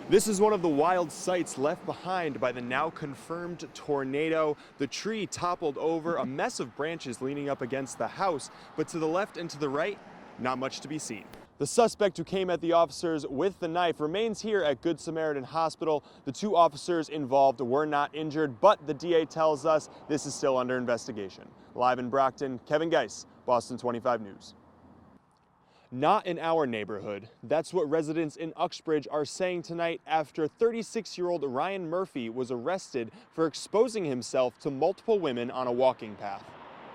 This is one of the wild sights left behind by the now confirmed tornado. The tree toppled over, a mess of branches leaning up against the house, but to the left and to the right, not much to be seen. The suspect who came at the officers with the knife remains here at Good Samaritan Hospital. The two officers involved were not injured, but the DA tells us this is still under investigation. Live in Brockton, Kevin Gaiss, Boston 25 News. Not in our neighborhood. That's what residents in Uxbridge are saying tonight after 36-year-old Ryan Murphy was arrested for exposing himself to multiple women on a walking path.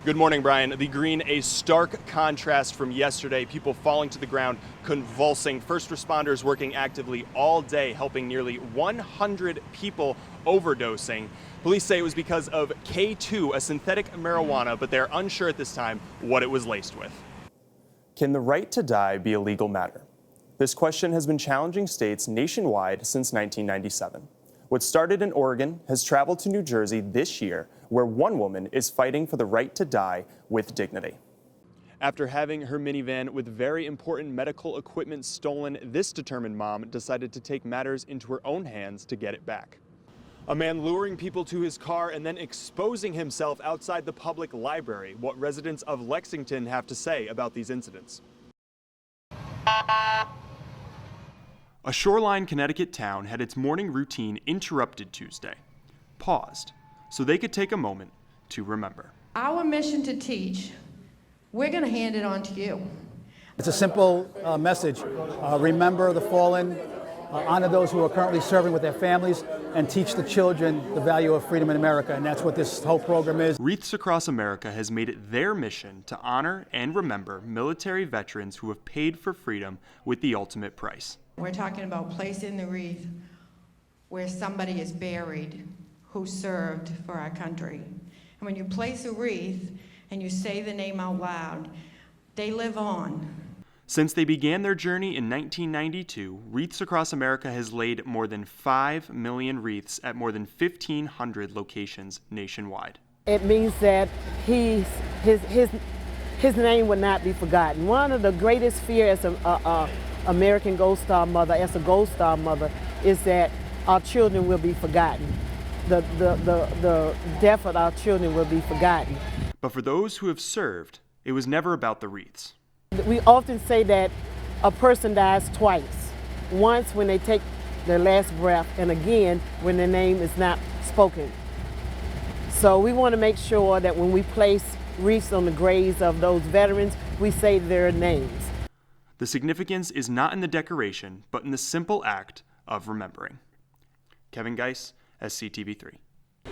Good morning, Brian. The green, a stark contrast from yesterday. People falling to the ground, convulsing. First responders working actively all day, helping nearly 100 people overdosing. Police say it was because of K2, a synthetic marijuana, but they're unsure at this time what it was laced with. Can the right to die be a legal matter? This question has been challenging states nationwide since 1997. What started in Oregon has traveled to New Jersey this year, where one woman is fighting for the right to die with dignity. After having her minivan with very important medical equipment stolen, this determined mom decided to take matters into her own hands to get it back. A man luring people to his car and then exposing himself outside the public library. What residents of Lexington have to say about these incidents. A shoreline Connecticut town had its morning routine interrupted Tuesday, paused, so they could take a moment to remember. Our mission to teach, we're going to hand it on to you. It's a simple message. Remember the fallen, honor those who are currently serving with their families, and teach the children the value of freedom in America, and that's what this whole program is. Wreaths Across America has made it their mission to honor and remember military veterans who have paid for freedom with the ultimate price. We're talking about placing the wreath where somebody is buried who served for our country. And when you place a wreath and you say the name out loud, they live on. Since they began their journey in 1992, Wreaths Across America has laid more than 5 million wreaths at more than 1,500 locations nationwide. It means that his name will not be forgotten. One of the greatest fears as an American Gold Star mother, as a Gold Star mother, is that our children will be forgotten. The death of our children will be forgotten. But for those who have served, it was never about the wreaths. We often say that a person dies twice. Once when they take their last breath, and again when their name is not spoken. So we want to make sure that when we place wreaths on the graves of those veterans, we say their names. The significance is not in the decoration, but in the simple act of remembering. Kevin Gaiss, SCTV3.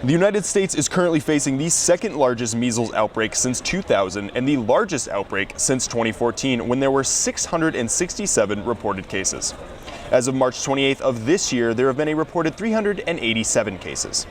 The United States is currently facing the second largest measles outbreak since 2000 and the largest outbreak since 2014, when there were 667 reported cases. As of March 28th of this year, there have been a reported 387 cases.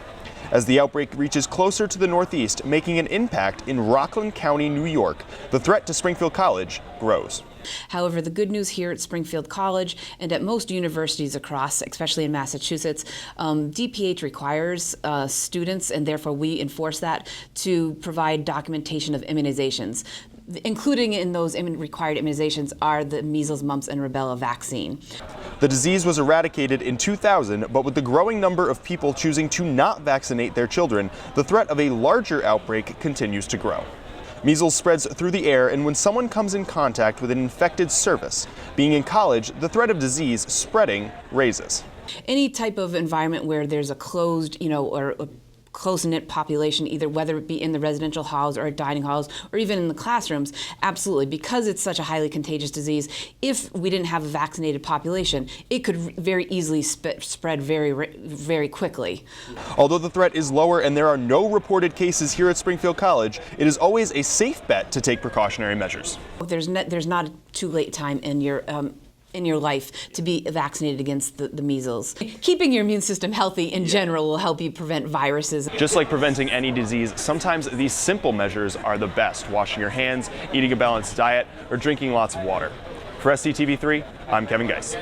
As the outbreak reaches closer to the Northeast, making an impact in Rockland County, New York, the threat to Springfield College grows. However, the good news here at Springfield College and at most universities across, especially in Massachusetts, DPH requires students, and therefore we enforce that, to provide documentation of immunizations. Including in those required immunizations are the measles, mumps, and rubella vaccine. The disease was eradicated in 2000, but with the growing number of people choosing to not vaccinate their children, the threat of a larger outbreak continues to grow. Measles spreads through the air, and when someone comes in contact with an infected surface, being in college, the threat of disease spreading raises. Any type of environment where there's a closed, or a close-knit population, either whether it be in the residential halls or dining halls or even in the classrooms, absolutely, because it's such a highly contagious disease. If we didn't have a vaccinated population, it could very easily spread very quickly. Although the threat is lower and there are no reported cases here at Springfield College, it is always a safe bet to take precautionary measures. There's not a too late time in your life to be vaccinated against the measles. Keeping your immune system healthy in general will help you prevent viruses. Just like preventing any disease, sometimes these simple measures are the best. Washing your hands, eating a balanced diet, or drinking lots of water. For SCTV3, I'm Kevin Gaiss.